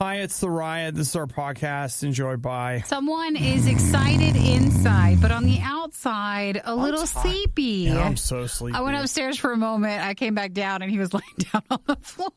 Hi, it's the Riot. This is our podcast enjoyed by... Someone is excited inside, but on the outside, a little sleepy. Yeah, I'm so sleepy. I went upstairs for a moment. I came back down, and he was laying down on the floor.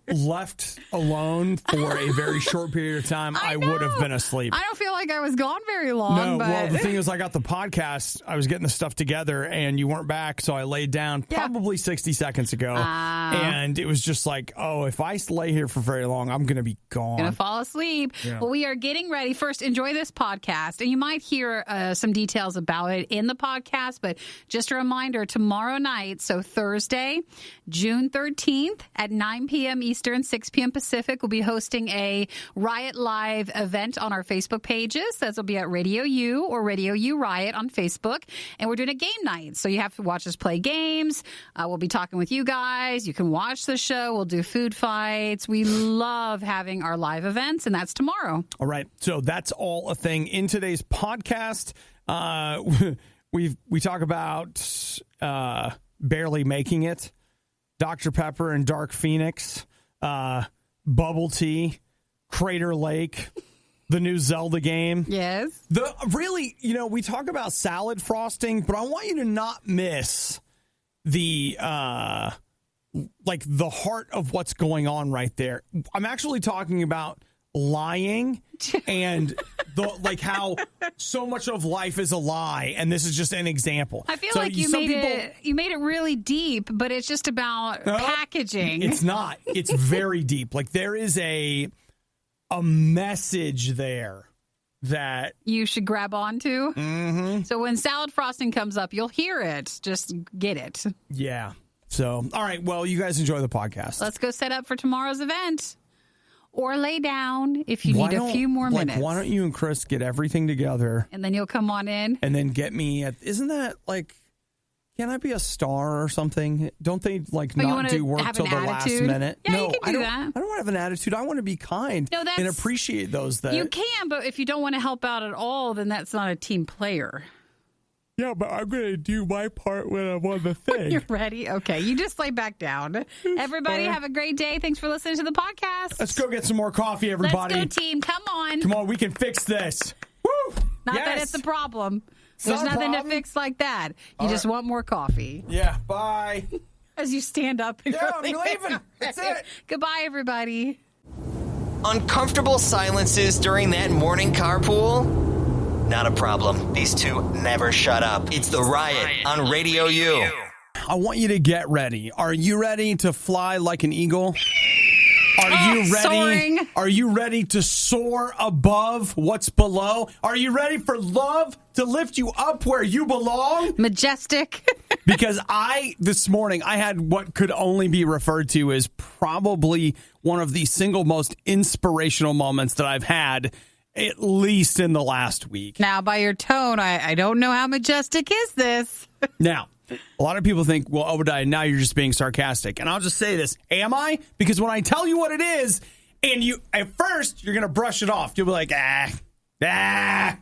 Left alone for a very short period of time, I would have been asleep. I don't feel like I was gone very long. No, but... well, the thing is, I got the podcast. I was getting the stuff together, and you weren't back, so I laid down probably 60 seconds ago. And it was just like, oh, if I lay here for very long, I'm going to be gone. Going to fall asleep. Yeah. Well, we are getting ready. First, enjoy this podcast. And you might hear some details about it in the podcast, but just a reminder, tomorrow night, so Thursday, June 13th at 9 p.m. Eastern, 6 p.m. Pacific, we'll be hosting a Riot Live event on our Facebook pages. That will be at RadioU or RadioU Riot on Facebook. And we're doing a game night. So you have to watch us play games. We'll be talking with you guys. You can watch the show. We'll do food fights. We love having our live events, and that's tomorrow. All right. So that's all a thing in today's podcast. We talk about barely making it, Dr. Pepper and Dark Phoenix, Bubble Tea, Crater Lake, the new Zelda game. Yes. We talk about salad frosting, but I want you to not miss the the heart of what's going on right there. I'm actually talking about lying and how so much of life is a lie, and this is just an example. I feel like you made it really deep, but it's just about packaging. It's not. It's very deep. Like, there is a message there that you should grab onto. Mm-hmm. So when salad frosting comes up, you'll hear it. Just get it. Yeah. So, all right. Well, you guys enjoy the podcast. Let's go set up for tomorrow's event. Or lay down if you need a few more minutes. Why don't you and Chris get everything together? And then you'll come on in. And then get me isn't that can I be a star or something? Don't they not do work till the last minute? Yeah, no, you can do that. I don't want to have an attitude. I want to be kind and appreciate those that... You can, but if you don't want to help out at all, then that's not a team player. Yeah, but I'm going to do my part when I'm on the thing. You're ready? Okay, you just lay back down. Everybody have a great day. Thanks for listening to the podcast. Let's go get some more coffee, everybody. Let's go, team. Come on. Come on, we can fix this. Woo! Not that it's a problem. There's nothing to fix like that. You just want more coffee. Yeah, bye. As you stand up. And I'm leaving. That's it. Goodbye, everybody. Uncomfortable silences during that morning carpool? Not a problem. These two never shut up. It's the Riot on RadioU. I want you to get ready. Are you ready to fly like an eagle? Are you ready? Soaring. Are you ready to soar above what's below? Are you ready for love to lift you up where you belong? Majestic. Because this morning, I had what could only be referred to as probably one of the single most inspirational moments that I've had, at least in the last week. Now, by your tone, I don't know how majestic is this. Now, a lot of people think, well, Obadiah, now you're just being sarcastic. And I'll just say this. Am I? Because when I tell you what it is, and you, at first, you're going to brush it off. You'll be like, But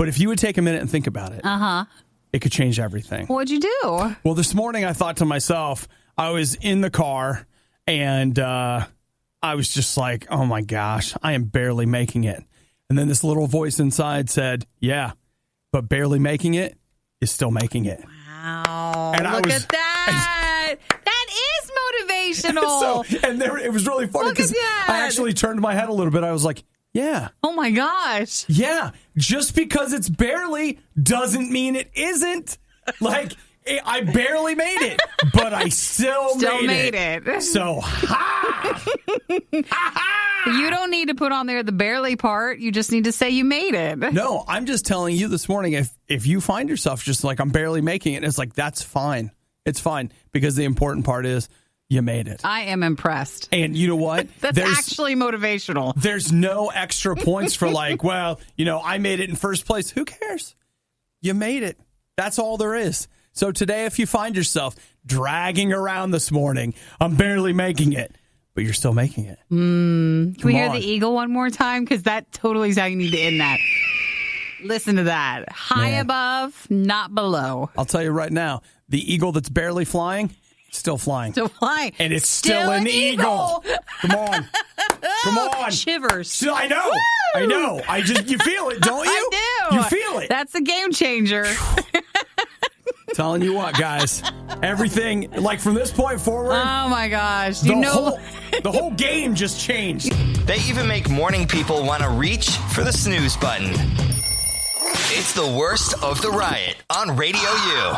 if you would take a minute and think about it, it could change everything. What'd you do? Well, this morning I thought to myself, I was in the car, and I was just like, oh my gosh, I am barely making it. And then this little voice inside said, yeah, but barely making it is still making it. Wow. And look at that. That is motivational. It was really funny because I actually turned my head a little bit. I was like, yeah. Oh my gosh. Yeah. Just because it's barely doesn't mean it isn't. I barely made it, but I still made it. So, You don't need to put on there the barely part. You just need to say you made it. No, I'm just telling you this morning, if you find yourself just like, I'm barely making it, it's like, that's fine. It's fine, because the important part is you made it. I am impressed. And you know what? That's actually motivational. There's no extra points for I made it in first place. Who cares? You made it. That's all there is. So today, if you find yourself dragging around this morning, I'm barely making it, but you're still making it. Can we hear the eagle one more time? Because that totally is how you need to end that. Listen to that. High above, not below. I'll tell you right now, the eagle that's barely flying, still flying. Still flying. And it's still an eagle. Come on. Come on. Shivers. I know. Woo! I know. You feel it, don't you? I do. You feel it. That's a game changer. Telling you what, guys. Everything, like from this point forward. Oh, my gosh. The whole game just changed. They even make morning people want to reach for the snooze button. It's the worst of the riot on Radio U.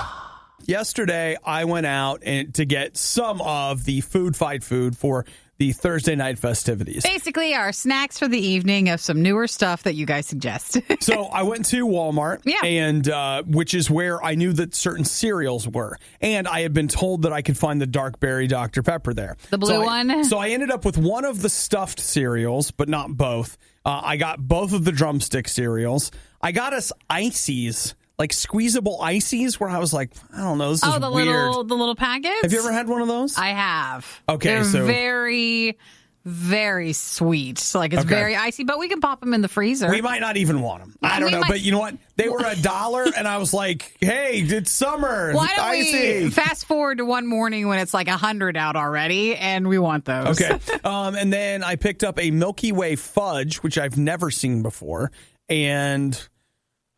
Yesterday, I went out to get some of the food fight food for the Thursday night festivities. Basically, our snacks for the evening of some newer stuff that you guys suggest. So I went to Walmart, and which is where I knew that certain cereals were. And I had been told that I could find the dark berry Dr. Pepper there. The blue one? So I ended up with one of the stuffed cereals, but not both. I got both of the drumstick cereals. I got us ices, like squeezable ices, where I was like, I don't know, this is the weird. the little packets? Have you ever had one of those? I have. Okay, They're so very, very sweet. So like it's very icy, but we can pop them in the freezer. we might not even want them. I don't know, but you know what? They were $1, and I was like, hey, it's summer. Why don't icy. we fast forward to one morning when it's like 100 out already, and we want those. Okay. And then I picked up a Milky Way fudge, which I've never seen before, and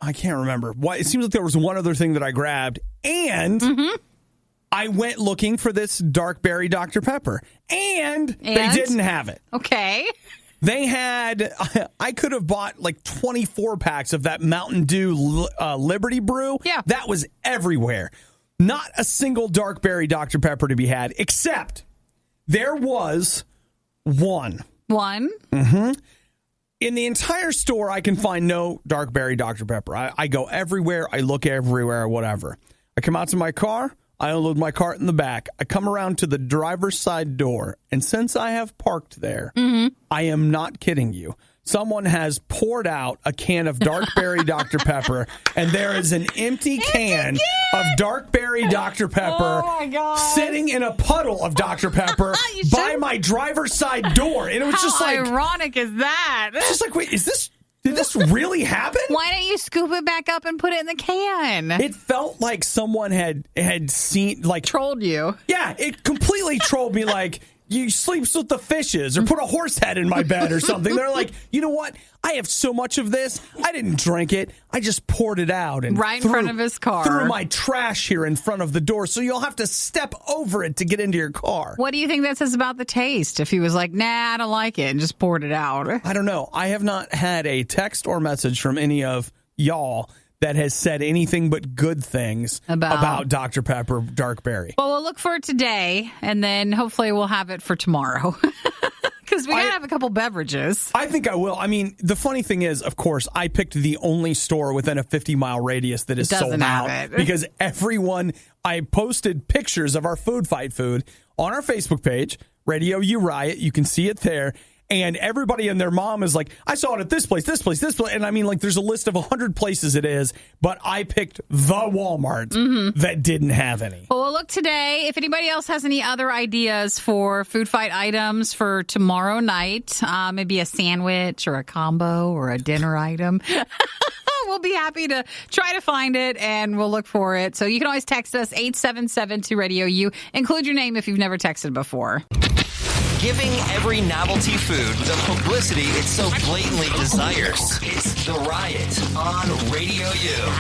I can't remember. It seems like there was one other thing that I grabbed, and I went looking for this dark berry Dr. Pepper, and they didn't have it. Okay. They had, I could have bought like 24 packs of that Mountain Dew Liberty Brew. Yeah. That was everywhere. Not a single dark berry Dr. Pepper to be had, except there was one. One? Mm-hmm. In the entire store, I can find no dark berry Dr. Pepper. I go everywhere. I look everywhere, whatever. I come out to my car. I unload my cart in the back. I come around to the driver's side door. And since I have parked there, I am not kidding you. Someone has poured out a can of dark berry Dr. Pepper, and there is an empty can of dark berry Dr. Pepper sitting in a puddle of Dr. Pepper by my driver's side door. And it was just like, how ironic is that? it's just like, wait, did this really happen? Why don't you scoop it back up and put it in the can? It felt like someone had seen, like, trolled you. Yeah, it completely trolled me, like, you sleeps with the fishes or put a horse head in my bed or something. They're like, you know what? I have so much of this. I didn't drink it. I just poured it out. And right in front of his car. Threw my trash here in front of the door, so you'll have to step over it to get into your car. What do you think that says about the taste? If he was like, nah, I don't like it, and just poured it out. I don't know. I have not had a text or message from any of y'all that has said anything but good things about Dr. Pepper Dark Berry. Well, we'll look for it today, and then hopefully we'll have it for tomorrow. Because we got to have a couple beverages. I think I will. I mean, the funny thing is, of course, I picked the only store within a 50-mile radius that is sold out. Because I posted pictures of our food fight food on our Facebook page, RadioU Riot. You can see it there. And everybody and their mom is like, I saw it at this place, this place, this place. And I mean, like, there's a list of 100 places it is, but I picked the Walmart that didn't have any. Well, we'll look today. If anybody else has any other ideas for food fight items for tomorrow night, maybe a sandwich or a combo or a dinner item, we'll be happy to try to find it, and we'll look for it. So you can always text us, 877-2-RADIO-U. Include your name if you've never texted before. Giving every novelty food the publicity it so blatantly desires. It's The Riot on Radio U.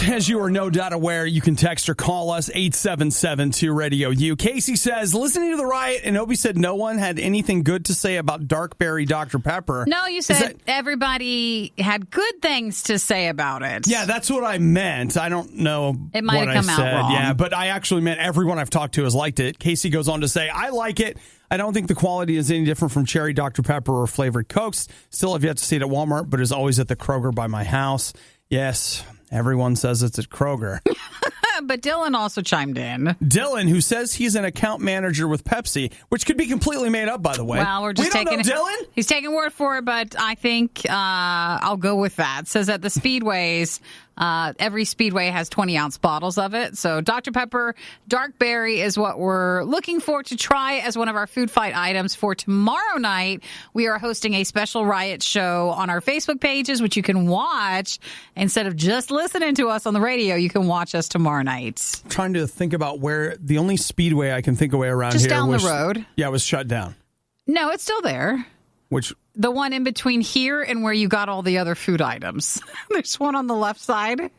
As you are no doubt aware, you can text or call us 877-2-RADIO-U. Casey says, listening to The Riot, and Obi said no one had anything good to say about Dark Berry Dr. Pepper. No, you said everybody had good things to say about it. Yeah, that's what I meant. I don't know it might have come out wrong. Yeah, but I actually meant everyone I've talked to has liked it. Casey goes on to say, I like it. I don't think the quality is any different from cherry Dr. Pepper or flavored Cokes. Still have yet to see it at Walmart, but is always at the Kroger by my house. Yes, everyone says it's at Kroger. But Dylan also chimed in. Dylan, who says he's an account manager with Pepsi, which could be completely made up, by the way. Well, we don't know Dylan. He's taking word for it, but I think I'll go with that. It says at the speedways, every speedway has 20-ounce bottles of it. So Dr. Pepper Dark Berry is what we're looking for to try as one of our food fight items for tomorrow night. We are hosting a special Riot show on our Facebook pages, which you can watch instead of just listening to us on the radio. You can watch us tomorrow night. I'm trying to think about where the only speedway I can think of around just here down was the road. Yeah, it was shut down. No, it's still there. Which? The one in between here and where you got all the other food items. There's one on the left side.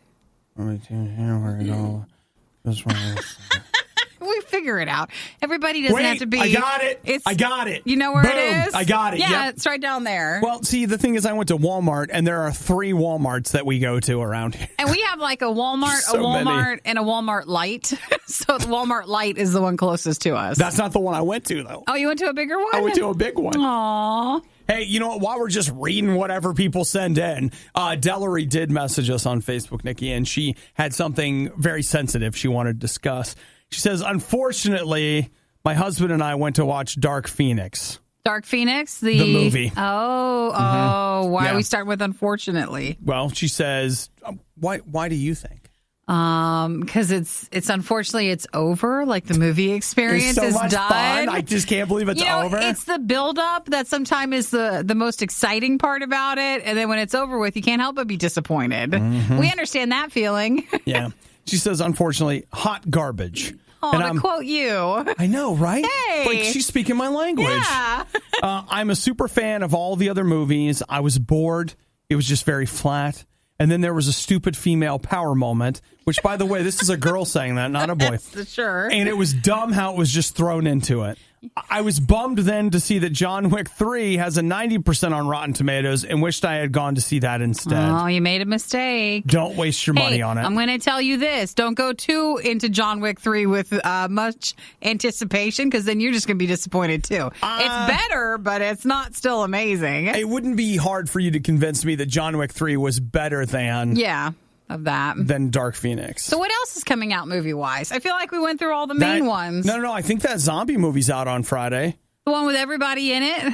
We figure it out. Everybody doesn't have to be. I got it. I got it. You know where Boom, it is? I got it. Yeah, Yep. it's right down there. Well, see, the thing is, I went to Walmart, and there are 3 Walmarts that we go to around here. And we have like a Walmart, and a Walmart Light. So the Walmart Light is the one closest to us. That's not the one I went to, though. Oh, you went to a bigger one? I went to a big one. Aww. Hey, you know what? While we're just reading whatever people send in, Delary did message us on Facebook, Nikki, and she had something very sensitive she wanted to discuss. She says, unfortunately, my husband and I went to watch Dark Phoenix. Dark Phoenix? The movie. Oh, why are we starting with unfortunately? Well, she says, why do you think? Because it's unfortunately it's over. Like the movie experience it's so is much done. Fun. I just can't believe it's over. It's the build-up that sometimes is the most exciting part about it, and then when it's over with, you can't help but be disappointed. Mm-hmm. We understand that feeling. Yeah. She says, unfortunately, hot garbage. Oh, to quote you. I know, right? Hey. Like she's speaking my language. Yeah. I'm a super fan of all the other movies. I was bored. It was just very flat. And then there was a stupid female power moment, which, by the way, this is a girl saying that, not a boy. Sure. And it was dumb how it was just thrown into it. I was bummed then to see that John Wick 3 has a 90% on Rotten Tomatoes and wished I had gone to see that instead. Oh, you made a mistake. Don't waste your money on it. I'm going to tell you this. Don't go too into John Wick 3 with much anticipation, because then you're just going to be disappointed too. It's better, but it's not still amazing. It wouldn't be hard for you to convince me that John Wick 3 was better than... Yeah. Of that. Than Dark Phoenix. So what else is coming out movie-wise? I feel like we went through all the main ones. No. I think that zombie movie's out on Friday. The one with everybody in it?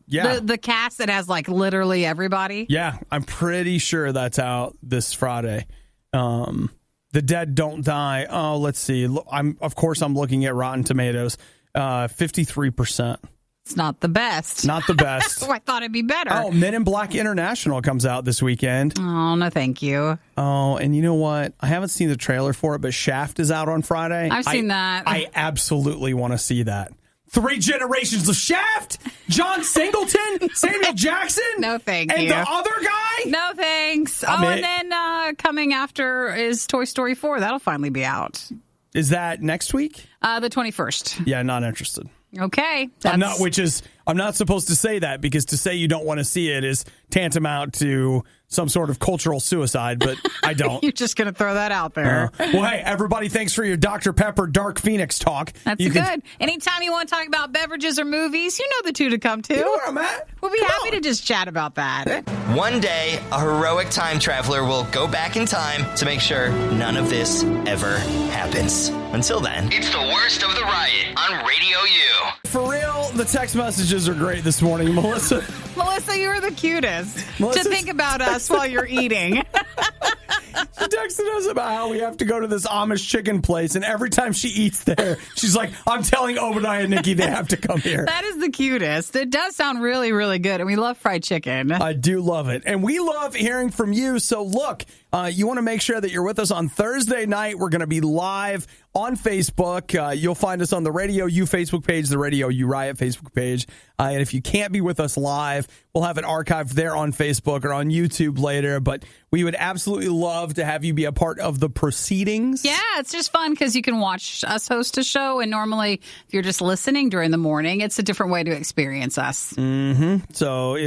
Yeah. The cast that has like literally everybody? Yeah, I'm pretty sure that's out this Friday. The Dead Don't Die. Oh, let's see. I'm looking at Rotten Tomatoes. 53%. It's not the best. Not the best. I thought it'd be better. Oh, Men in Black International comes out this weekend. Oh, no, thank you. Oh, and you know what? I haven't seen the trailer for it, but Shaft is out on Friday. I've seen that. I absolutely want to see that. 3 generations of Shaft, John Singleton, Samuel Jackson. No, thank you. And the other guy? No, thanks. And then coming after is Toy Story 4. That'll finally be out. Is that next week? The 21st. Yeah, not interested. Okay. I'm not supposed to say that, because to say you don't want to see it is tantamount to some sort of cultural suicide, but I don't. You're just going to throw that out there. Well, hey, everybody, thanks for your Dr. Pepper Dark Phoenix talk. That's good. Anytime you want to talk about beverages or movies, you know the 2 to come to. You know where I'm at. We'll be happy to just chat about that. One day, a heroic time traveler will go back in time to make sure none of this ever happens. Until then, it's the worst of the riot on Radio U. For real, the text messages are great this morning, Melissa. Melissa, you were the cutest to think about us while you're eating. She texted us about how we have to go to this Amish chicken place, and every time she eats there, she's like, I'm telling Obadiah and Nikki they have to come here. That is the cutest. It does sound really, really good, and we love fried chicken. I do love it, and we love hearing from you. So look, you want to make sure that you're with us on Thursday night. We're going to be live on Facebook. You'll find us on the RadioU Facebook page, the RadioU Riot Facebook page. And if you can't be with us live, we'll have it archived there on Facebook or on YouTube later. But we would absolutely love to have you be a part of the proceedings. Yeah, it's just fun because you can watch us host a show. And normally, if you're just listening during the morning, it's a different way to experience us. Mm-hmm. So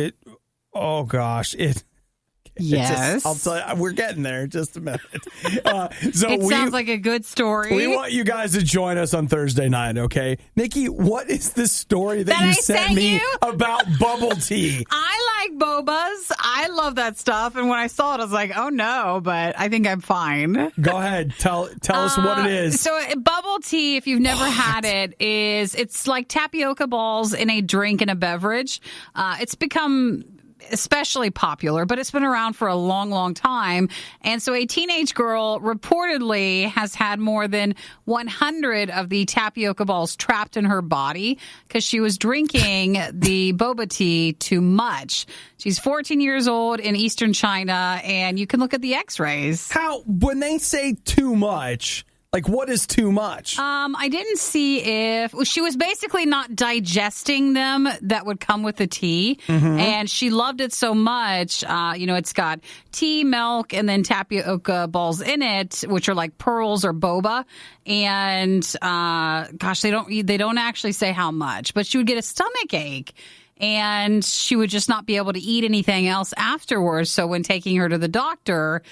Yes. I'll tell you, we're getting there in just a minute. It sounds like a good story. We want you guys to join us on Thursday night, okay? Nikki, what is this story that you sent me about bubble tea? I like bobas. I love that stuff. And when I saw it, I was like, oh no, but I think I'm fine. Go ahead. Tell us what it is. So bubble tea, if you've never had it, it's like tapioca balls in a drink and a beverage. It's become especially popular, but it's been around for a long, long time. And so a teenage girl reportedly has had more than 100 of the tapioca balls trapped in her body because she was drinking the boba tea too much. She's 14 years old in Eastern China, and you can look at the x-rays. When they say too much, Like, what is too much? I didn't see if she was basically not digesting them that would come with the tea. And she loved it so much. It's got tea, milk, and then tapioca balls in it, which are like pearls or boba. And they don't actually say how much, but she would get a stomach ache. And she would just not be able to eat anything else afterwards. So when taking her to the doctor,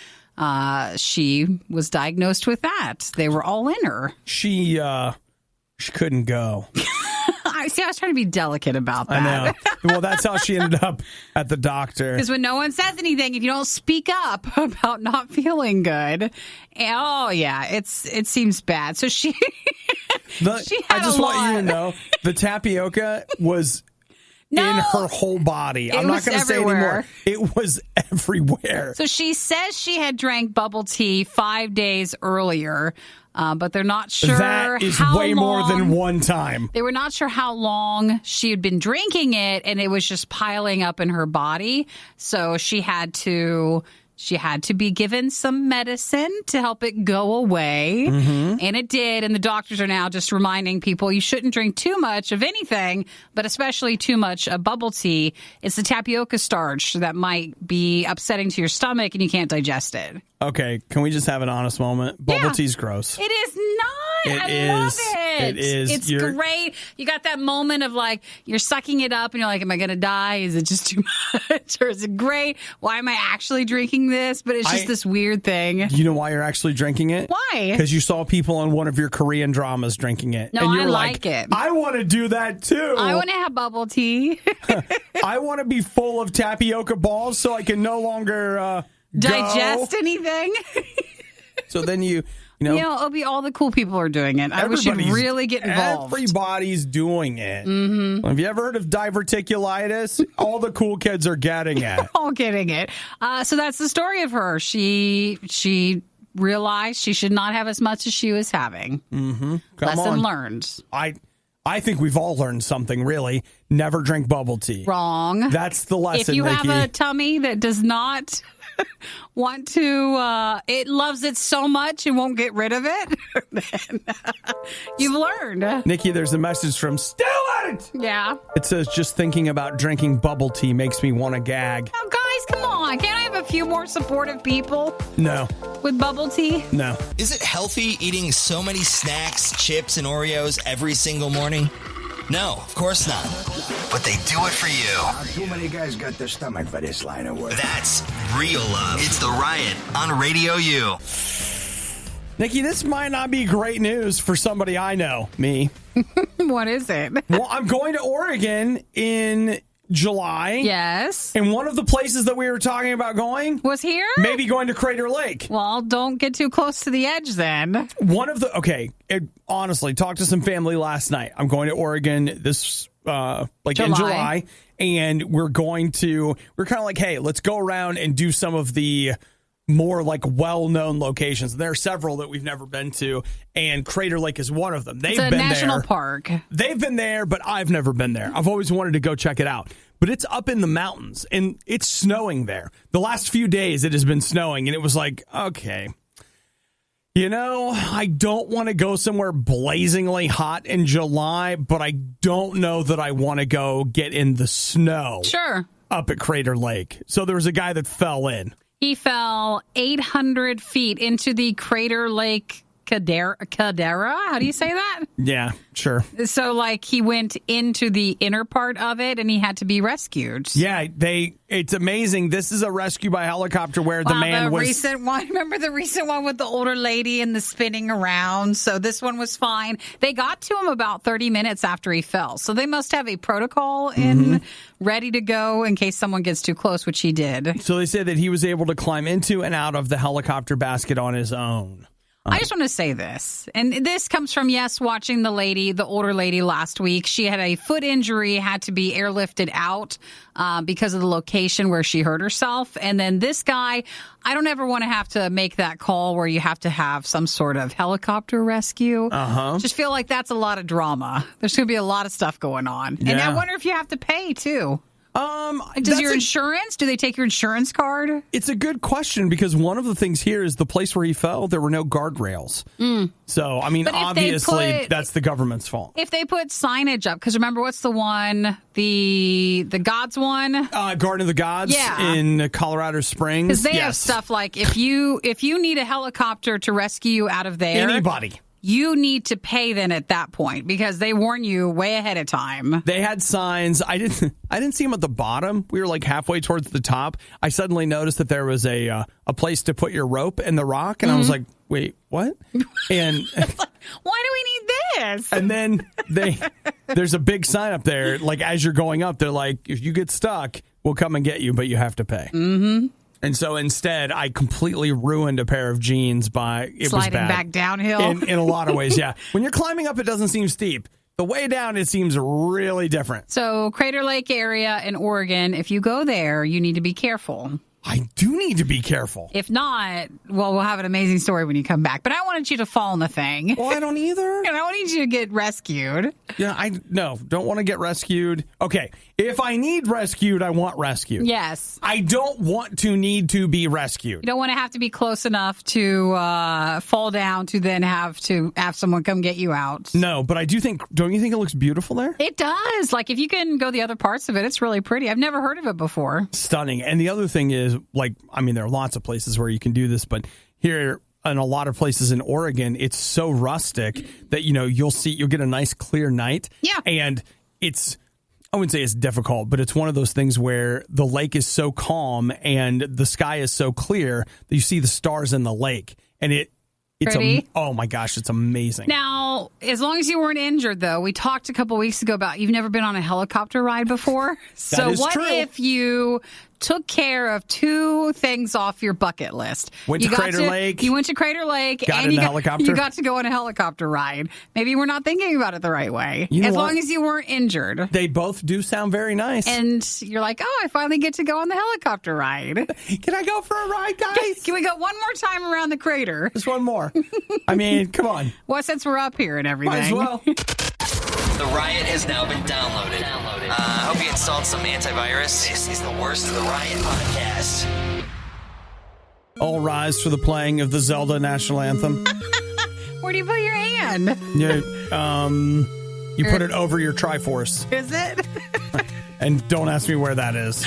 she was diagnosed with that. They were all in her. She couldn't go. I was trying to be delicate about that. I know. Well, that's how she ended up at the doctor. Because when no one says anything, if you don't speak up about not feeling good, it seems bad. So she had I just a want you lot. to know the tapioca was in her whole body. I'm not going to say anymore. It was everywhere. So she says she had drank bubble tea 5 days earlier, but they're not sure that is how way long, more than one time. They were not sure how long she had been drinking it, and it was just piling up in her body. So she had to be given some medicine to help it go away. And it did. And the doctors are now just reminding people you shouldn't drink too much of anything, but especially too much of bubble tea. It's the tapioca starch that might be upsetting to your stomach and you can't digest it. Okay, can we just have an honest moment? Bubble tea's gross. It is not. I love it. It is. It's great. You got that moment of like, you're sucking it up and you're like, am I going to die? Is it just too much? Or is it great? Why am I actually drinking this? But it's just this weird thing. You know why you're actually drinking it? Why? Because you saw people on one of your Korean dramas drinking it. No, and you're I like it. I want to do that too. I want to have bubble tea. I want to be full of tapioca balls so I can no longer digest anything. So then you know, Obi, all the cool people are doing it. I wish you'd really get involved. Everybody's doing it. Have you ever heard of diverticulitis? All the cool kids are getting it. All getting it. So that's the story of her. She realized she should not have as much as she was having. Lesson learned. I think we've all learned something, really. Never drink bubble tea. Wrong. That's the lesson, If you Nikki. have a tummy that does not want to, it loves it so much and won't get rid of it, then you've learned. Nikki, there's a message from Stewart. Yeah. It says, just thinking about drinking bubble tea makes me want to gag. Oh, guys, come on. Can't I have a few more supportive people No. with bubble tea? No. Is it healthy eating so many snacks, chips, and Oreos every single morning? No, of course not. But they do it for you. Too many guys got the stomach for this line of work. That's real love. It's the Riot on Radio U. Nikki, this might not be great news for somebody I know. Me. What is it? Well, I'm going to Oregon in July. Yes. And one of the places that we were talking about going Was here? maybe going to Crater Lake. Well, don't get too close to the edge then. Honestly, talked to some family last night. I'm going to Oregon this in July, and we're kind of like, hey, let's go around and do some of the more like well-known locations. There are several that we've never been to, and Crater Lake is one of them. It's a national park. They've been there, but I've never been there. I've always wanted to go check it out. But it's up in the mountains, and it's snowing there. The last few days, it has been snowing, and it was like, okay, I don't want to go somewhere blazingly hot in July, but I don't know that I want to go get in the snow. Sure. Up at Crater Lake. So there was a guy that fell in. He fell 800 feet into the Crater Lake Caldera. How do you say that? Yeah, sure. So, he went into the inner part of it, and he had to be rescued. Yeah, it's amazing. This is a rescue by helicopter where the man was... recent one. Remember the recent one with the older lady and the spinning around? So this one was fine. They got to him about 30 minutes after he fell. So they must have a protocol ready to go in case someone gets too close, which he did. So they said that he was able to climb into and out of the helicopter basket on his own. I just want to say this, and this comes from, watching the older lady last week. She had a foot injury, had to be airlifted out because of the location where she hurt herself. And then this guy, I don't ever want to have to make that call where you have to have some sort of helicopter rescue. Just feel like that's a lot of drama. There's going to be a lot of stuff going on. Yeah. And I wonder if you have to pay, too. Does your insurance? Do they take your insurance card? It's a good question because one of the things here is the place where he fell, there were no guardrails. So, I mean, obviously, that's the government's fault. If they put signage up, because remember, what's the one, the Gods one? Garden of the Gods in Colorado Springs. Because they have stuff like if you need a helicopter to rescue you out of there. Anybody. You need to pay then at that point because they warn you way ahead of time. They had signs. I didn't see them at the bottom. We were like halfway towards the top. I suddenly noticed that there was a place to put your rope in the rock, and I was like, "Wait, what?" And why do we need this? And then there's a big sign up there. Like as you're going up, they're like, "If you get stuck, we'll come and get you, but you have to pay." Mm-hmm. And so instead, I completely ruined a pair of jeans by sliding back downhill. In a lot of ways, yeah. When you're climbing up, it doesn't seem steep. The way down, it seems really different. So Crater Lake area in Oregon, if you go there, you need to be careful. I do need to be careful. If not, well, we'll have an amazing story when you come back. But I wanted you to fall in the thing. Well, I don't either. And I wanted you to get rescued. Yeah, don't want to get rescued. Okay, if I need rescued, I want rescued. Yes. I don't want to need to be rescued. You don't want to have to be close enough to fall down to then have someone come get you out. No, but don't you think it looks beautiful there? It does. Like, if you can go the other parts of it, it's really pretty. I've never heard of it before. Stunning. And the other thing is, there are lots of places where you can do this, but here in a lot of places in Oregon, it's so rustic that, you'll get a nice clear night. Yeah. And I wouldn't say it's difficult, but it's one of those things where the lake is so calm and the sky is so clear that you see the stars in the lake. And it's oh my gosh, it's amazing. Now, as long as you weren't injured, though, we talked a couple weeks ago about you've never been on a helicopter ride before. So what if you took care of two things off your bucket list? Went to Crater Lake. You went to Crater Lake. And you got to go on a helicopter ride. Maybe we're not thinking about it the right way. As long as you weren't injured. They both do sound very nice. And you're like, I finally get to go on the helicopter ride. Can I go for a ride, guys? Can we go one more time around the crater? Just one more. I mean, come on. Well, since we're up here and everything. Might as well. The Riot has now been downloaded. I hope you installed some antivirus. This is the worst of the Riot podcast. All rise for the playing of the Zelda national anthem. Where do you put your hand? Yeah, you put it over your Triforce. Is it? And don't ask me where that is.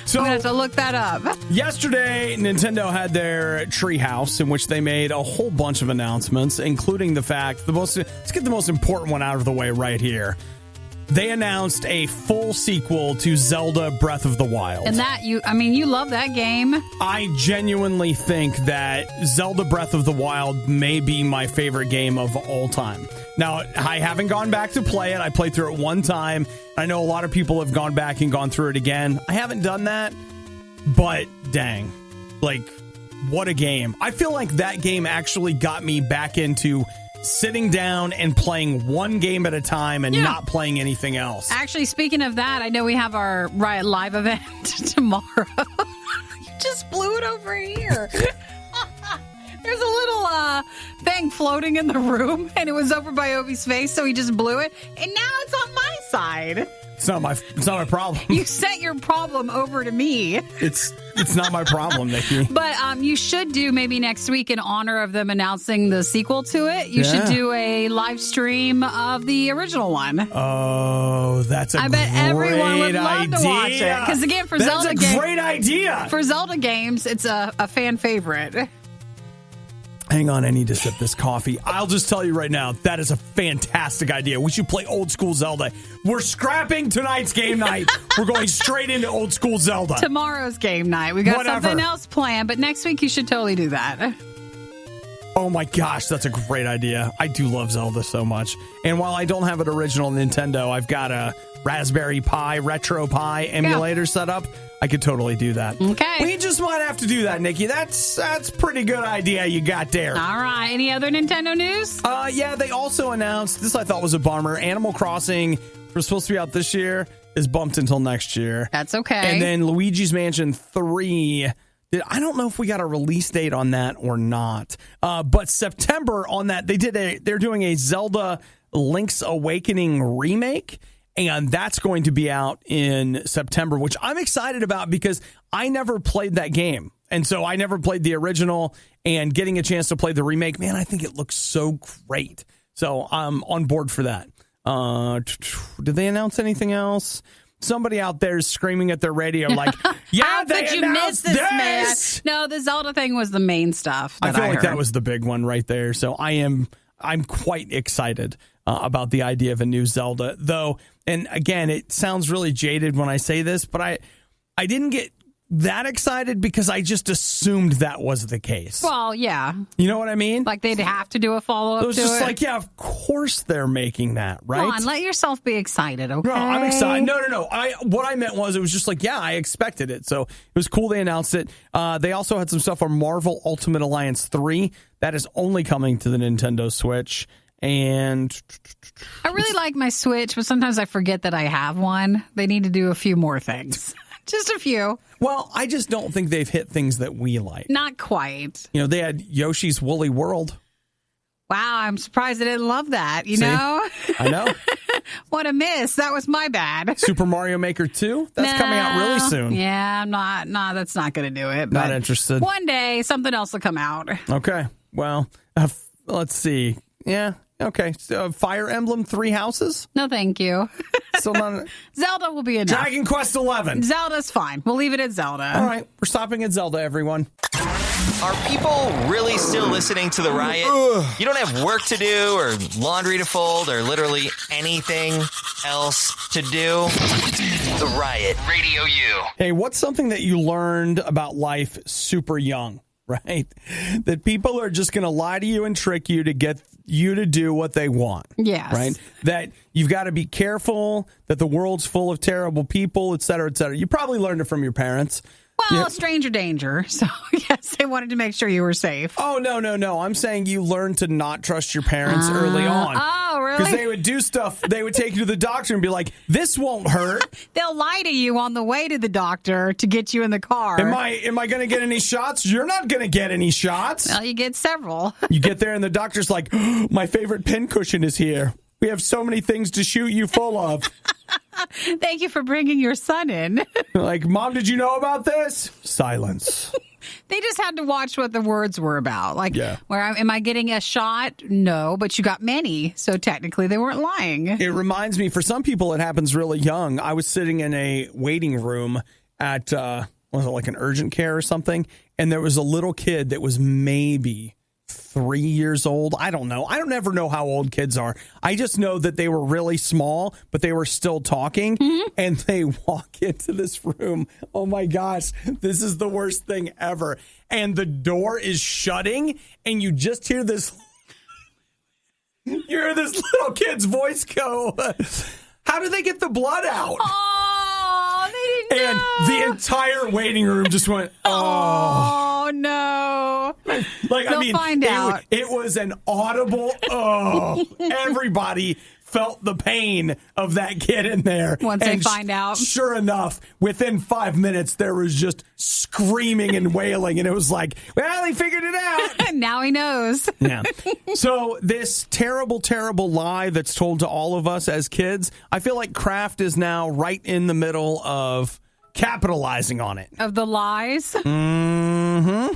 So, I'm going to have to look that up. Yesterday, Nintendo had their Treehouse, in which they made a whole bunch of announcements, including the fact, let's get the most important one out of the way right here. They announced a full sequel to Zelda Breath of the Wild. And that, you love that game. I genuinely think that Zelda Breath of the Wild may be my favorite game of all time. Now, I haven't gone back to play it. I played through it one time. I know a lot of people have gone back and gone through it again. I haven't done that, but dang, what a game. I feel like that game actually got me back into sitting down and playing one game at a time and not playing anything else. Actually, speaking of that, I know we have our Riot Live event tomorrow. You just blew it over here. There's a little thing floating in the room, and it was over by Obi's face, so he just blew it, and now it's on my side. It's not my problem. You sent your problem over to me. It's not my problem, Nikki. But you should do maybe next week in honor of them announcing the sequel to it. You should do a live stream of the original one. Oh, that's a great idea. I bet everyone would love to watch it. Because again, that's a great idea. For Zelda games, it's a fan favorite. Hang on, I need to sip this coffee. I'll just tell you right now, that is a fantastic idea. We should play old school Zelda. We're scrapping tonight's game night. We're going straight into old school Zelda. Tomorrow's game night. We got something else planned, but next week you should totally do that. Oh my gosh, that's a great idea. I do love Zelda so much. And while I don't have an original Nintendo, I've got a Raspberry Pi, Retro Pi emulator set up. I could totally do that. Okay. We just might have to do that, Nikki. That's pretty good idea you got there. All right. Any other Nintendo news? Yeah, they also announced, this I thought was a bummer, Animal Crossing was supposed to be out this year, is bumped until next year. That's okay. And then Luigi's Mansion 3, I don't know if we got a release date on that or not. But September on that, they're doing a Zelda Link's Awakening remake. And that's going to be out in September, which I'm excited about because I never played that game. And so I never played the original, and getting a chance to play the remake, man, I think it looks so great. So I'm on board for that. Did they announce anything else? Somebody out there is screaming at their radio like, yeah, how they could you miss this, man? No, the Zelda thing was the main stuff. I feel like that was the big one right there. So I'm quite excited about the idea of a new Zelda, though. And again, it sounds really jaded when I say this, but I didn't get that excited because I just assumed that was the case. Well, yeah. You know what I mean? Like they'd have to do a follow-up to it. It was just like, yeah, of course they're making that, right? Come on, let yourself be excited, okay? No, I'm excited. No. What I meant was it was just like, yeah, I expected it. So it was cool they announced it. They also had some stuff on Marvel Ultimate Alliance 3. That is only coming to the Nintendo Switch. And I really like my Switch, but sometimes I forget that I have one. They need to do a few more things. Just a few. Well, I just don't think they've hit things that we like. Not quite. You know, they had Yoshi's Woolly World. Wow, I'm surprised I didn't love that, See? know? I know. What a miss. That was my bad. Super Mario Maker 2? That's coming out really soon. Yeah, I'm not. No, that's not going to do it. Not interested. One day, something else will come out. Okay. Well, let's see. Yeah. Okay. So, Fire Emblem 3 Houses? No, thank you. Still not. Zelda will be enough. Dragon Quest 11. Zelda's fine. We'll leave it at Zelda. All right. We're stopping at Zelda, everyone. Are people really still listening to the Riot? You don't have work to do or laundry to fold or literally anything else to do? The Riot, Radio U. Hey, what's something that you learned about life super young, right? That people are just going to lie to you and trick you to get you to do what they want. Yes. Right? That you've got to be careful, that the world's full of terrible people, et cetera, et cetera. You probably learned it from your parents. Well, stranger danger. So, yes, they wanted to make sure you were safe. Oh, no. I'm saying you learned to not trust your parents early on. Oh, really? Because they would do stuff. They would take you to the doctor and be like, this won't hurt. They'll lie to you on the way to the doctor to get you in the car. Am I going to get any shots? You're not going to get any shots. Well, you get several. You get there and the doctor's like, my favorite pincushion is here. We have so many things to shoot you full of. Thank you for bringing your son in. Like, Mom, did you know about this? Silence. They just had to watch what the words were about. Like, yeah. Am I getting a shot? No, but you got many. So technically they weren't lying. It reminds me, for some people, it happens really young. I was sitting in a waiting room at, was it like an urgent care or something? And there was a little kid that was maybe 3 years old. I don't know. I don't ever know how old kids are. I just know that they were really small, but they were still talking. Mm-hmm. And they walk into this room. Oh my gosh, this is the worst thing ever. And the door is shutting, and you just hear this. You hear this little kid's voice go, how do they get the blood out? Oh, they didn't know. And the entire waiting room just went, oh no. Like, They'll find out. It was an audible, everybody felt the pain of that kid in there. Once they find out. Sure enough, within 5 minutes, there was just screaming and wailing. And it was like, well, he figured it out. Now he knows. Yeah. So this terrible, terrible lie that's told to all of us as kids, I feel like Kraft is now right in the middle of capitalizing on it. Of the lies? Mm-hmm.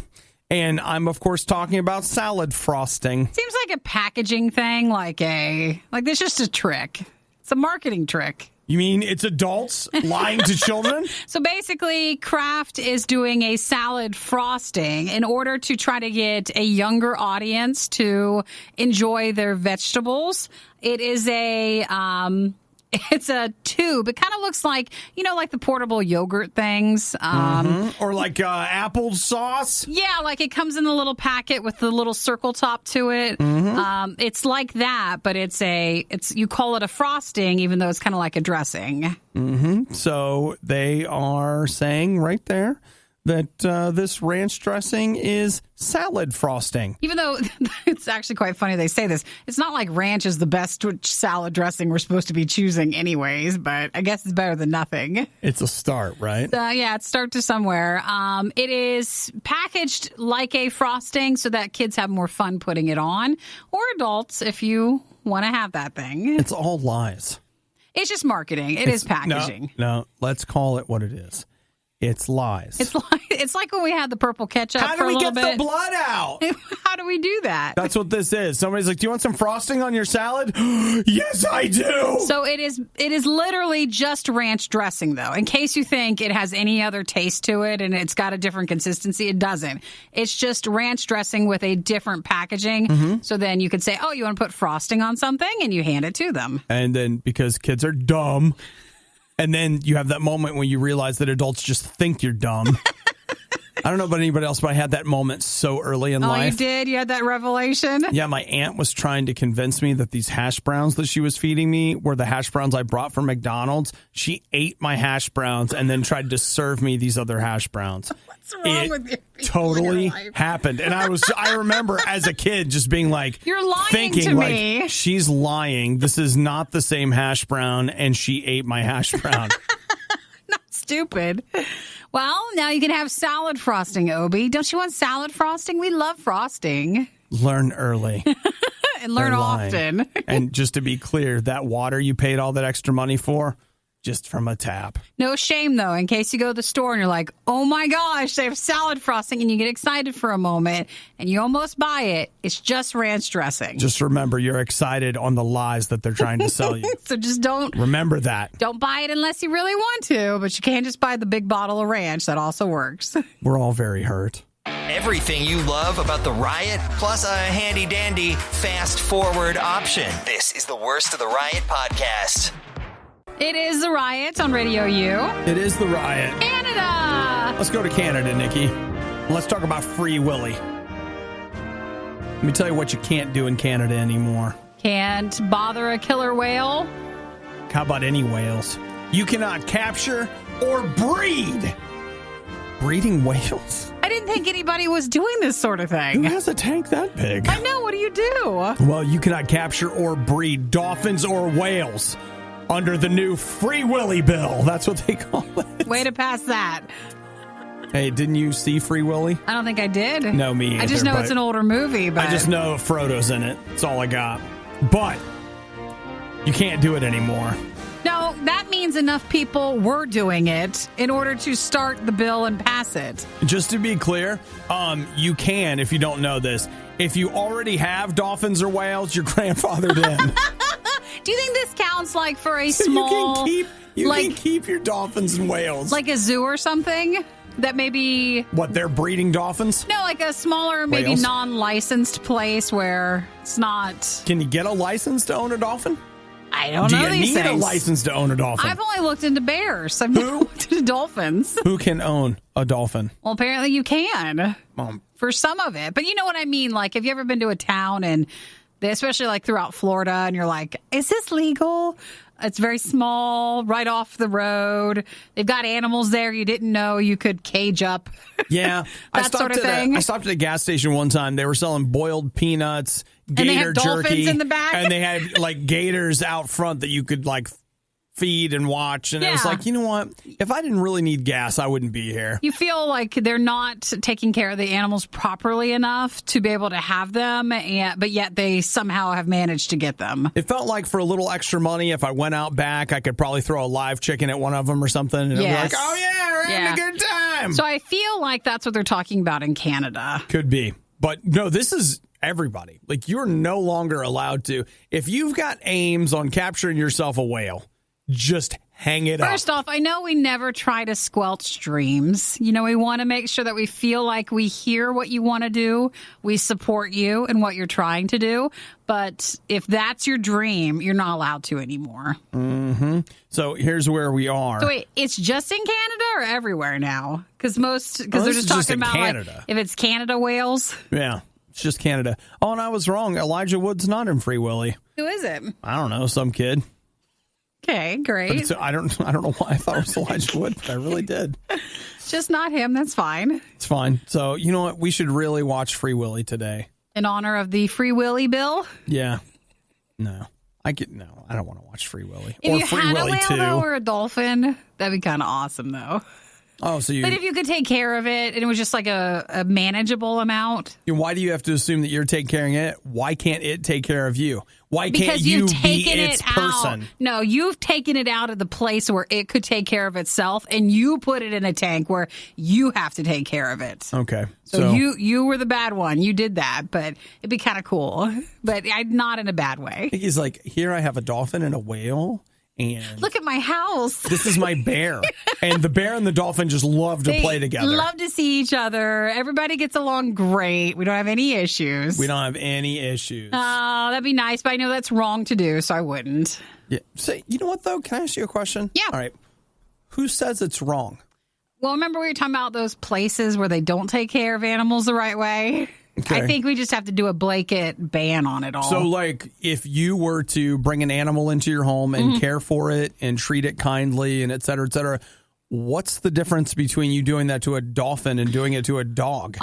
And I'm, of course, talking about salad frosting. Seems like a packaging thing, like this is just a trick. It's a marketing trick. You mean it's adults lying to children? So basically, Kraft is doing a salad frosting in order to try to get a younger audience to enjoy their vegetables. It is it's a tube. It kind of looks like, like the portable yogurt things. Or like apple sauce. Yeah, like it comes in the little packet with the little circle top to it. Mm-hmm. It's like that, but you call it a frosting, even though it's kind of like a dressing. Mm-hmm. So they are saying right there that this ranch dressing is salad frosting. Even though it's actually quite funny they say this. It's not like ranch is the best salad dressing we're supposed to be choosing anyways, but I guess it's better than nothing. It's a start, right? Yeah, it's start to somewhere. It is packaged like a frosting so that kids have more fun putting it on, or adults if you want to have that thing. It's all lies. It's just marketing. It is packaging. No, let's call it what it is. It's lies. It's like when we had the purple ketchup How for a do we little get bit. the blood out? How do we do that? That's what this is. Somebody's like, do you want some frosting on your salad? Yes, I do. So it is literally just ranch dressing, though. In case you think it has any other taste to it and it's got a different consistency, it doesn't. It's just ranch dressing with a different packaging. Mm-hmm. So then you could say, oh, you want to put frosting on something? And you hand it to them. And then because kids are dumb, and then you have that moment when you realize that adults just think you're dumb. I don't know about anybody else, but I had that moment so early in life. Oh, you did? You had that revelation? Yeah, my aunt was trying to convince me that these hash browns that she was feeding me were the hash browns I brought from McDonald's. She ate my hash browns and then tried to serve me these other hash browns. What's wrong with you? Totally happened. And I remember as a kid just being like, you're lying thinking, to like, me. She's lying. This is not the same hash brown, and she ate my hash brown. Not stupid. Well, now you can have salad frosting, Obi. Don't you want salad frosting? We love frosting. Learn early. And learn They're lying. often. And just to be clear, that water you paid all that extra money for, just from a tap. No shame, though, in case you go to the store and you're like, oh my gosh, they have salad frosting, and you get excited for a moment and you almost buy it. It's just ranch dressing. Just remember, you're excited on the lies that they're trying to sell you. So just don't That. Don't buy it unless you really want to, but you can't just buy the big bottle of ranch. That also works. We're all very hurt. Everything you love about the Riot, plus a handy-dandy fast-forward option. This is the Worst of the Riot podcast. It is the Riot on RadioU. It is the Riot. Canada! Let's go to Canada, Nikki. Let's talk about Free Willy. Let me tell you what you can't do in Canada anymore. Can't bother a killer whale. How about any whales? You cannot capture or breed. Breeding whales? I didn't think anybody was doing this sort of Who thing. has a tank that big? I know. What do you do? Well, you cannot capture or breed dolphins or whales under the new Free Willy bill. That's what they call it. Way to pass that. Hey, didn't you see Free Willy? I don't think I did. No, me I just either, know it's but an older movie, but I just know Frodo's in it. That's all I got. But you can't do it anymore. No, that means enough people were doing it in order to start the bill and pass it. Just to be clear, you can, if you don't know this, if you already have dolphins or whales, you're grandfathered in. Do you think this counts like for a small... You can keep your dolphins and whales. Like a zoo or something? That maybe... What, they're breeding dolphins? No, like a smaller, maybe Whales? Non-licensed place where it's not... Can you get a license to own a dolphin? I don't Do know you these need things. a license to own a dolphin? I've only looked into bears. I've never looked into dolphins. Who can own a dolphin? Well, apparently you can for some of it. But you know what I mean? Like, have you ever been to a town and especially like throughout Florida and you're like, is this legal? It's very small, right off the road. They've got animals there you didn't know you could cage up. Yeah. That sort of thing. I stopped at a gas station one time. They were selling boiled peanuts, gator they had dolphins jerky. in the back? And they had like gators out front that you could like feed and watch. And I was Yeah. like, you know what? If I didn't really need gas, I wouldn't be here. You feel like they're not taking care of the animals properly enough to be able to have them, but yet they somehow have managed to get them. It felt like for a little extra money, if I went out back, I could probably throw a live chicken at one of them or something. And it'd be Yes. like, oh, yeah, we're having a good time. So I feel like that's what they're talking about in Canada. Could be. But no, this is everybody. Like, you're no longer allowed to. If you've got aims on capturing yourself a whale, just hang it up. First off, I know we never try to squelch dreams. You know, we want to make sure that we feel like we hear what you want to do. We support you in what you're trying to do. But if that's your dream, you're not allowed to anymore. Mm-hmm. So here's where we are. So wait, it's just in Canada or everywhere now? Because they're just talking about Canada. Like, if it's Canada whales. Yeah, it's just Canada. Oh, and I was wrong. Elijah Wood's not in Free Willy. Who is it? I don't know, some kid. Okay, great. But I don't know why I thought it was Elijah Wood, but I really did. Just not him. That's fine. It's fine. So, you know what? We should really watch Free Willy today. In honor of the Free Willy bill? Yeah. No. I don't want to watch Free Willy. If or you Free had Willy a whale, 2. though, or a dolphin, that'd be kind of awesome, though. Oh, so But if you could take care of it and it was just like a manageable amount. Why do you have to assume that you're taking care of it? Why can't it take care of you? Why can't Because you you've be taken its it person? out. No, you've taken it out of the place where it could take care of itself, and you put it in a tank where you have to take care of it. Okay. So you were the bad one. You did that, but it'd be kind of cool. But not in a bad way. He's like, here I have a dolphin and a whale. And look at my house. This is my bear. And the bear and the dolphin just love to play together. Love to see each other. Everybody gets along great. We don't have any issues. We don't have any issues. Oh, that'd be nice, but I know that's wrong to do, so I wouldn't. Yeah. So, you know what, though? Can I ask you a question? Yeah. All right. Who says it's wrong? Well, remember we were talking about those places where they don't take care of animals the right way? Okay. I think we just have to do a blanket ban on it all. So, like, if you were to bring an animal into your home and care for it and treat it kindly and et cetera, what's the difference between you doing that to a dolphin and doing it to a dog?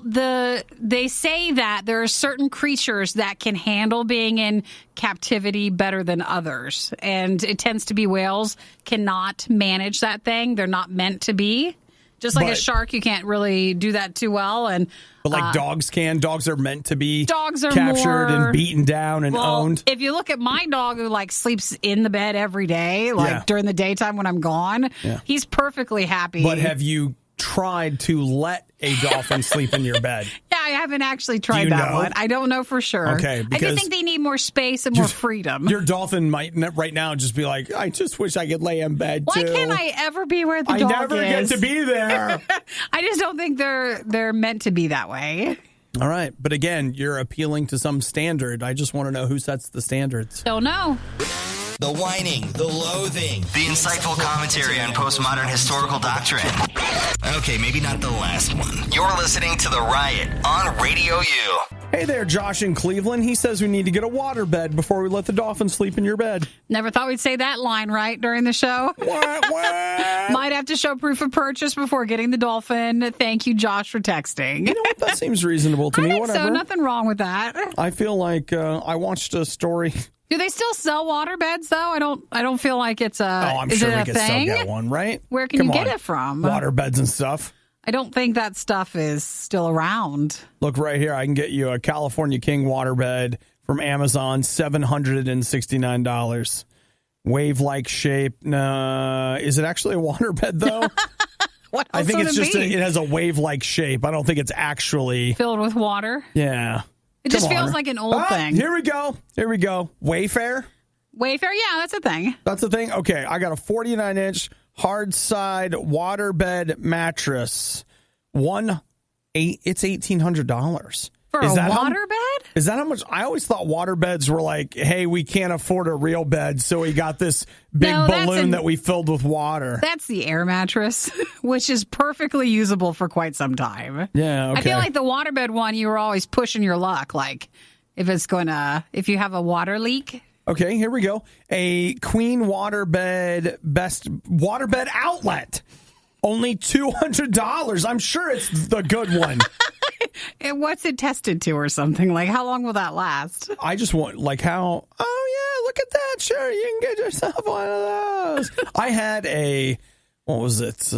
They say that there are certain creatures that can handle being in captivity better than others. And it tends to be whales cannot manage that thing. They're not meant to be. Just like a shark, you can't really do that too well. But like dogs can. Dogs are meant to be dogs are captured and beaten down and owned. If you look at my dog who like sleeps in the bed every day, like during the daytime when I'm gone, he's perfectly happy. But have you tried to let a dolphin sleep in your bed? Yeah, I haven't actually tried that one. I don't know for sure. Okay, I just think they need more space and more freedom. Your dolphin might right now just be like, I just wish I could lay in bed too. Why can't I ever be where the dog is? I never get to be there. I just don't think they're meant to be that way. All right. But again, you're appealing to some standard. I just want to know who sets the standards. Don't know. The whining, the loathing, the insightful commentary on postmodern historical doctrine. Okay, maybe not the last one. You're listening to The Riot on Radio U. Hey there, Josh in Cleveland. He says we need to get a waterbed before we let the dolphin sleep in your bed. Never thought we'd say that line right during the show. What? Might have to show proof of purchase before getting the dolphin. Thank you, Josh, for texting. You know what? That seems reasonable to me. I think Whatever. so. Nothing wrong with that. I feel like I watched a story. Do they still sell waterbeds though? I don't feel like it's a. Oh, I'm is sure it we a could thing? still get one, right? Where can you get it from? Waterbeds and stuff. I don't think that stuff is still around. Look right here. I can get you a California King waterbed from Amazon, $769. Wave-like shape. No, is it actually a waterbed though? What else I think would it's it just be? it has a wave-like shape. I don't think it's actually Filled with water. Yeah. It just feels like an old thing. Here we go. Wayfair. Wayfair, yeah, that's a thing. That's the thing. Okay, I got a 49-inch hard side waterbed mattress. It's $1,800 For a waterbed? Is that how much? I always thought waterbeds were like, hey, we can't afford a real bed, so we got this big balloon that we filled with water. That's the air mattress, which is perfectly usable for quite some time. Yeah, okay. I feel like the waterbed one, you were always pushing your luck, like if you have a water leak. Okay, here we go. A queen waterbed, best waterbed outlet. Only $200. I'm sure it's the good one. What's it tested to or something? Like, how long will that last? I just want, like, oh, yeah, look at that. Sure, you can get yourself one of those. I had what was it?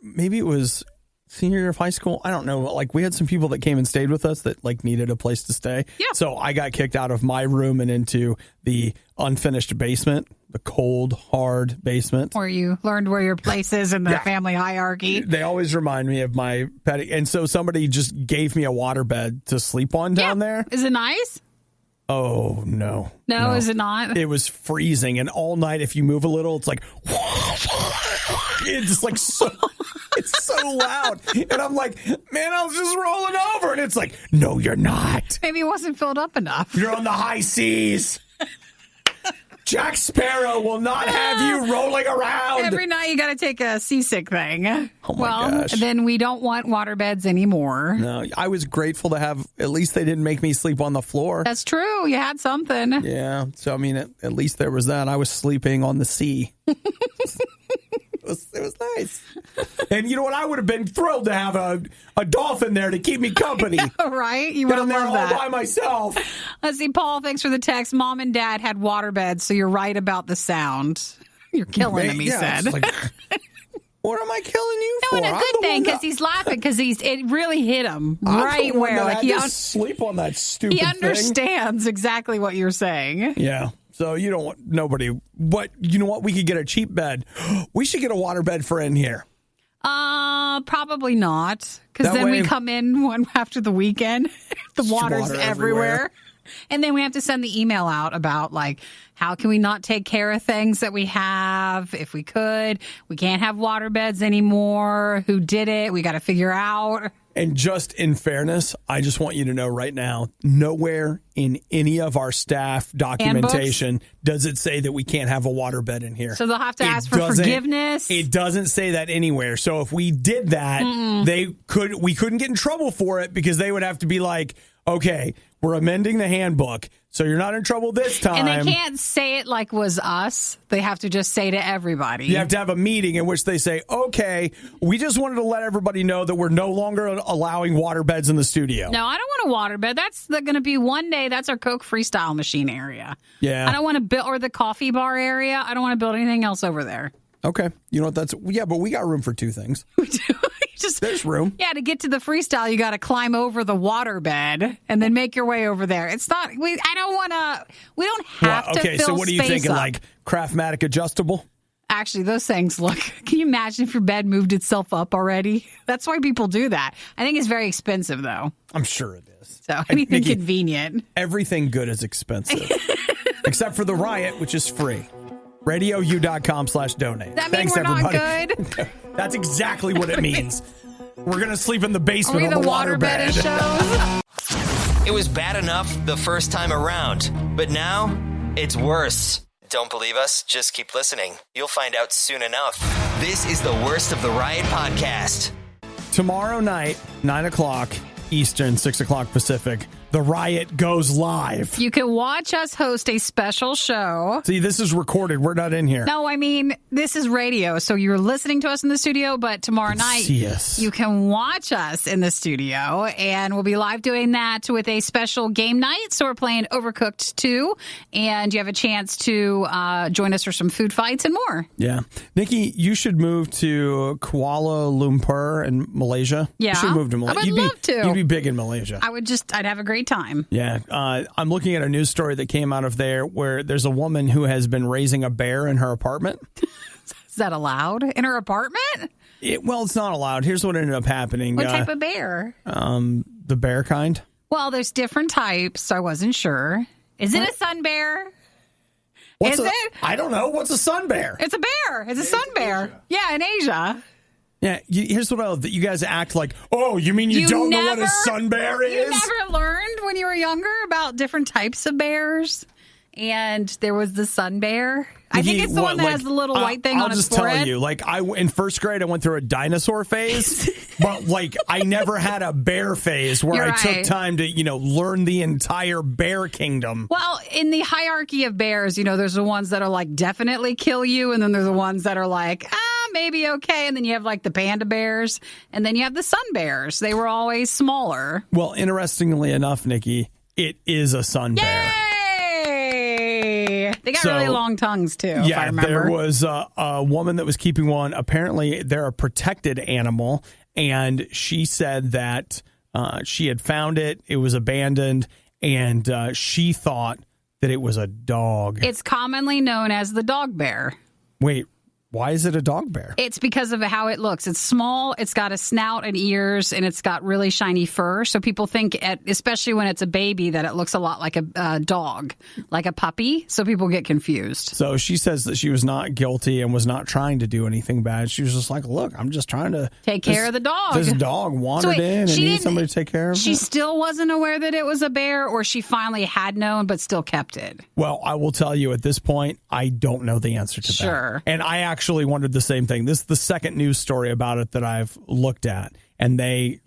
Maybe it was senior year of high school. I don't know. Like, we had some people that came and stayed with us that, like, needed a place to stay. Yeah. So I got kicked out of my room and into the unfinished basement, the cold, hard basement. Where you learned where your place is in the family hierarchy. They always remind me of my petty. And so somebody just gave me a waterbed to sleep on down there. Is it nice? Oh, no. No, is it not? It was freezing. And all night, if you move a little, it's like, it's just like so, it's so loud. And I'm like, man, I was just rolling over. And it's like, no, you're not. Maybe it wasn't filled up enough. You're on the high seas. Jack Sparrow will not have you rolling around. Every night you got to take a seasick thing. Oh my gosh. Then we don't want waterbeds anymore. No, I was grateful to have, at least they didn't make me sleep on the floor. That's true. You had something. Yeah. So, I mean, at least there was that. I was sleeping on the sea. It was nice. And you know what? I would have been thrilled to have a dolphin there to keep me company. Right? You would have there loved all that. by myself. Let's see, Paul, thanks for the text. Mom and Dad had waterbeds, so you're right about the sound. You're killing him, he said. Like, What am I killing you for? No, and a good thing because he's laughing because it really hit him right where like he sleep on that stupid He understands exactly what you're saying. Yeah. So you don't want nobody. But you know what? We could get a cheap bed. We should get a waterbed for in here. Probably not, because then we come in one after the weekend. The water's everywhere. And then we have to send the email out about, like, how can we not take care of things that we have? If we could, we can't have water beds anymore. Who did it? We got to figure out. And just in fairness, I just want you to know right now, nowhere in any of our staff documentation does it say that we can't have a water bed in here. So they'll have to ask for forgiveness. It doesn't say that anywhere. So if we did that, we couldn't get in trouble for it because they would have to be like, okay, we're amending the handbook, so you're not in trouble this time. And they can't say it like was us. They have to just say to everybody. You have to have a meeting in which they say, okay, we just wanted to let everybody know that we're no longer allowing water beds in the studio. No, I don't want a water bed. That's going to be one day. That's our Coke freestyle machine area. Yeah. I don't want to build, or the coffee bar area. I don't want to build anything else over there. Okay. You know what? But we got room for two things. We do. There's room. Yeah, to get to the freestyle, you got to climb over the water bed and then make your way over there. It's not. We don't have to. Okay, so what are you thinking? Up. Like Craftmatic adjustable? Actually, those things look. Can you imagine if your bed moved itself up already? That's why people do that. I think it's very expensive, though. I'm sure it is. So anything convenient. Everything good is expensive, except for the RIOT, which is free. RadioU.com/donate. That means we're everybody. Not good? That's exactly what it means. We're going to sleep in the basement on the waterbed shows. It was bad enough the first time around, but now it's worse. Don't believe us? Just keep listening. You'll find out soon enough. This is the Worst of the Riot podcast. Tomorrow night, 9 o'clock Eastern, 6 o'clock Pacific, the RIOT goes live. You can watch us host a special show. See, this is recorded. We're not in here. No, I mean, this is radio. So you're listening to us in the studio, but tomorrow night you can watch us in the studio. And we'll be live doing that with a special game night. So we're playing Overcooked 2. And you have a chance to join us for some food fights and more. Yeah. Nikki, you should move to Kuala Lumpur in Malaysia. Yeah. You should move to Malaysia. I would love to. You'd be big in Malaysia. I'd have a great time. Yeah. I'm looking at a news story that came out of there where there's a woman who has been raising a bear in her apartment. Is that allowed in her apartment? Well, it's not allowed. Here's what ended up happening. What type of bear? The bear kind. Well, there's different types. So I wasn't sure. Is it a sun bear? Is it? I don't know. What's a sun bear? It's a bear. It's a sun bear. Yeah, in Asia. Yeah, here's what I love. That you guys act like, oh, you mean you don't know what a sun bear is? You never learned when you were younger about different types of bears? And there was the sun bear. I think it's the one that has the little white thing on its forehead. I'll just tell you, in first grade, I went through a dinosaur phase, but I never had a bear phase where I took time to, learn the entire bear kingdom. Well, in the hierarchy of bears, there's the ones that are like definitely kill you, and then there's the ones that are like, maybe okay, and then you have like the panda bears, and then you have the sun bears. They were always smaller. Well, interestingly enough, Nikki, it is a sun bear. They got really long tongues, too, if I remember. There was a woman that was keeping one. Apparently, they're a protected animal, and she said that she had found it. It was abandoned, and she thought that it was a dog. It's commonly known as the dog bear. Wait. Why is it a dog bear? It's because of how it looks. It's small, it's got a snout and ears, and it's got really shiny fur. So people think, especially when it's a baby, that it looks a lot like a dog, like a puppy. So people get confused. So she says that she was not guilty and was not trying to do anything bad. She was just like, look, I'm just trying to take care of the dog. This dog wandered in and needed somebody to take care of it. She still wasn't aware that it was a bear, or she finally had known but still kept it? Well, I will tell you at this point, I don't know the answer to that. Sure. And I actually wondered the same thing. This is the second news story about it that I've looked at, and they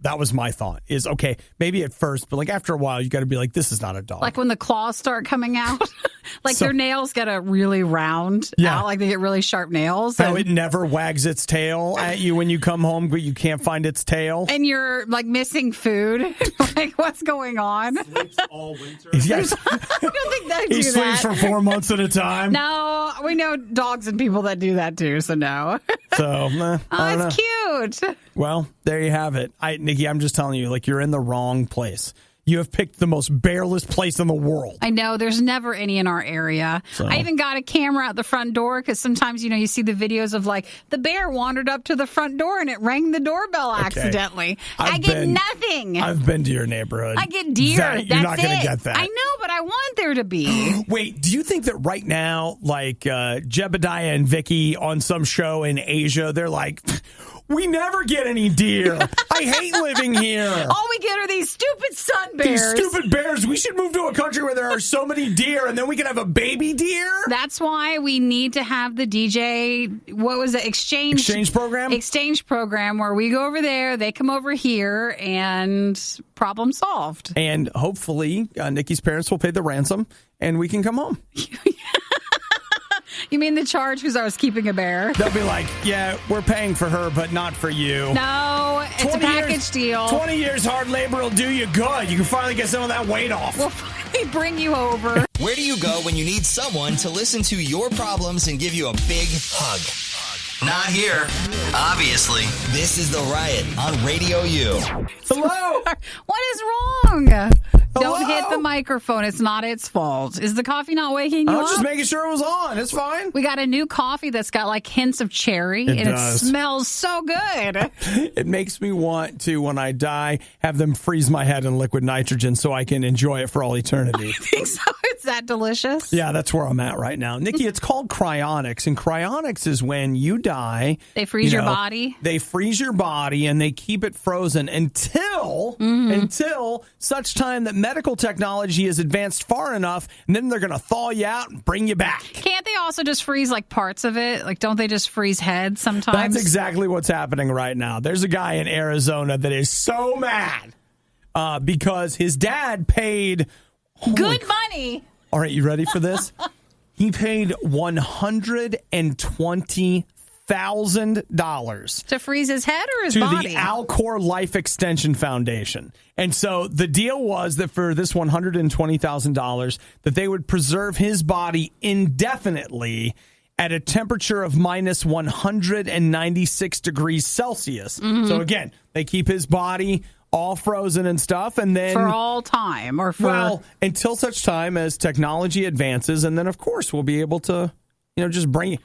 That was my thought. Is okay, maybe at first, but like after a while, you got to be like, this is not a dog. Like when the claws start coming out, like their nails get a really round out, like they get really sharp nails. So it never wags its tail at you when you come home, but you can't find its tail. And you're like missing food. Like what's going on? Sleeps all winter. Yes. I don't think they do He sleeps that. for 4 months at a time. No, we know dogs and people that do that too, so no. So, I don't know. It's cute. Well, there you have it. Nikki, I'm just telling you, like, you're in the wrong place. You have picked the most bearless place in the world. I know. There's never any in our area. So. I even got a camera at the front door because sometimes, you see the videos of, like, the bear wandered up to the front door and it rang the doorbell accidentally. I get nothing. I've been to your neighborhood. I get deer. You're not going to get that. I know, but I want there to be. Wait, do you think that right now, like, Jebediah and Vicky on some show in Asia, they're like... We never get any deer. I hate living here. All we get are these stupid sun bears. These stupid bears. We should move to a country where there are so many deer, and then we can have a baby deer. That's why we need to have the DJ, what was it, exchange program? Exchange program where we go over there, they come over here, and problem solved. And hopefully Nikki's parents will pay the ransom, and we can come home. You mean the charge because I was keeping a bear? They'll be like, yeah, we're paying for her, but not for you. No, it's a package deal. 20 years hard labor will do you good. You can finally get some of that weight off. We'll finally bring you over. Where do you go when you need someone to listen to your problems and give you a big hug? Not here. Obviously. This is The Riot on RadioU. Hello? What is wrong? Hello? Don't hit the microphone. It's not its fault. Is the coffee not waking you I up? was just making sure it was on. It's fine. We got a new coffee that's got like hints of cherry, and does. it smells so good. It makes me want to, when I die, have them freeze my head in liquid nitrogen so I can enjoy it for all eternity. I think so. It's that delicious. Yeah, that's where I'm at right now. Nikki, it's called cryonics, and cryonics is when you die. They freeze your body. They freeze your body, and they keep it frozen until such time that medical technology is advanced far enough, and then they're going to thaw you out and bring you back. Can't they also just freeze like parts of it? Like, don't they just freeze heads sometimes? That's exactly what's happening right now. There's a guy in Arizona that is so mad because his dad paid... Good money. All right, you ready for this? He paid $120,000 to freeze his head or his to body? the Alcor Life Extension Foundation. And so the deal was that for this $120,000 that they would preserve his body indefinitely at a temperature of minus 196 degrees Celsius. Mm-hmm. So again, they keep his body all frozen and stuff, and then for all time, or for until such time as technology advances, and then of course we'll be able to, just bring.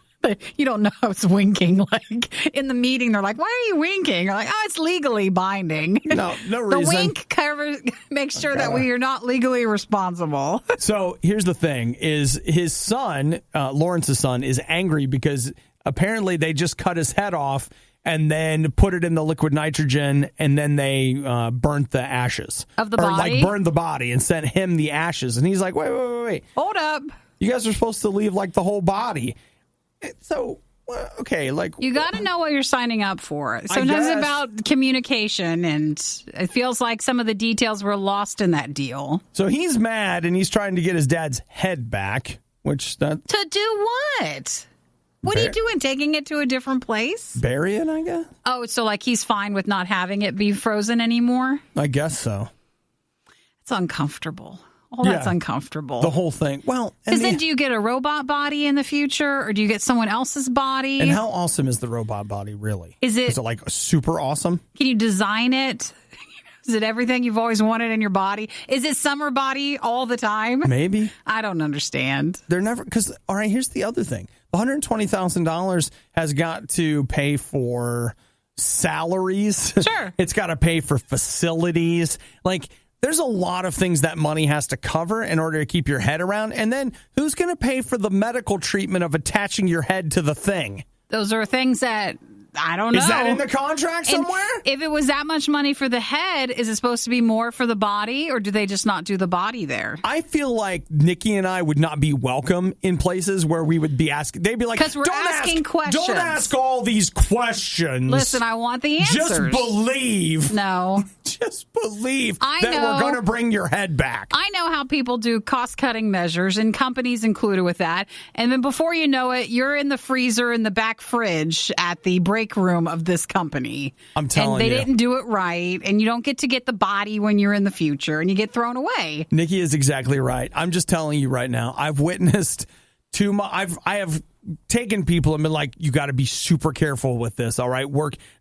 You don't know it's winking. Like in the meeting, they're like, "Why are you winking?" You're like, "Oh, it's legally binding." No reason. The wink covers makes sure that we are not legally responsible. So here's the thing: is his son, Lawrence's son, is angry because apparently they just cut his head off and then put it in the liquid nitrogen, and then they burnt the ashes of the body, like burned the body and sent him the ashes. And he's like, wait, hold up! You guys are supposed to leave like the whole body. So okay, like you got to know what you're signing up for. Sometimes it's about communication, and it feels like some of the details were lost in that deal. So he's mad, and he's trying to get his dad's head back. To do what? What are you doing? Taking it to a different place? Bury it, I guess. Oh, so like he's fine with not having it be frozen anymore? I guess so. It's uncomfortable. That's uncomfortable. The whole thing. Well, because then do you get a robot body in the future, or do you get someone else's body? And how awesome is the robot body, really? Is it like super awesome? Can you design it? Is it everything you've always wanted in your body? Is it summer body all the time? Maybe. I don't understand. They're never, because, all right, here's the other thing. The $120,000 has got to pay for salaries. Sure. It's got to pay for facilities. Like, there's a lot of things that money has to cover in order to keep your head around. And then who's going to pay for the medical treatment of attaching your head to the thing? Those are things that I don't know. Is that in the contract somewhere? And if it was that much money for the head, is it supposed to be more for the body, or do they just not do the body there? I feel like Nikki and I would not be welcome in places where we would be asking. They'd be like, because we're asking questions. Don't ask all these questions. Listen, I want the answers. Just believe. No. Just believe that we're going to bring your head back. I know how people do cost-cutting measures, and companies included with that. And then before you know it, you're in the freezer in the back fridge at the break room of this company. I'm telling you. And they didn't do it right, and you don't get to get the body when you're in the future, and you get thrown away. Nikki is exactly right. I'm just telling you right now. I've witnessed too much. I have taken people and been like, you got to be super careful with this, all right?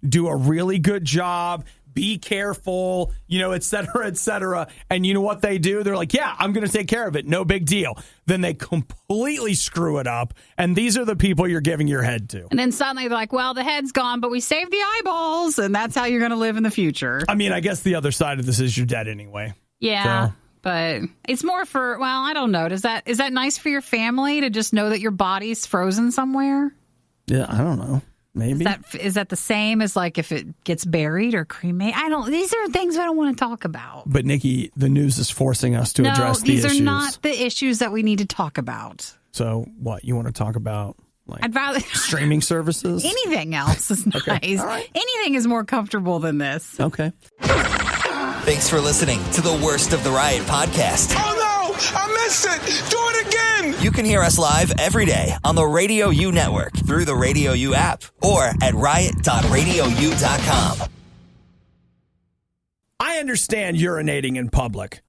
Do a really good job. Be careful, et cetera, et cetera. And you know what they do? They're like, yeah, I'm going to take care of it. No big deal. Then they completely screw it up. And these are the people you're giving your head to. And then suddenly they're like, well, the head's gone, but we saved the eyeballs. And that's how you're going to live in the future. I mean, I guess the other side of this is you're dead anyway. Yeah. So. But it's more for, well, I don't know. Is that nice for your family to just know that your body's frozen somewhere? Yeah, I don't know. Maybe. Is that the same as like if it gets buried or cremated? These are things I don't want to talk about. But Nikki, the news is forcing us to address the issues. No, these are not the issues that we need to talk about. So what, you want to talk about? Like, I'd rather streaming services? Anything else is nice. Okay. All right. Anything is more comfortable than this. Okay. Thanks for listening to the Worst of the Riot podcast. Oh no! I missed it! Do it again! You can hear us live every day on the RadioU network through the RadioU app or at riot.radiou.com. I understand urinating in public,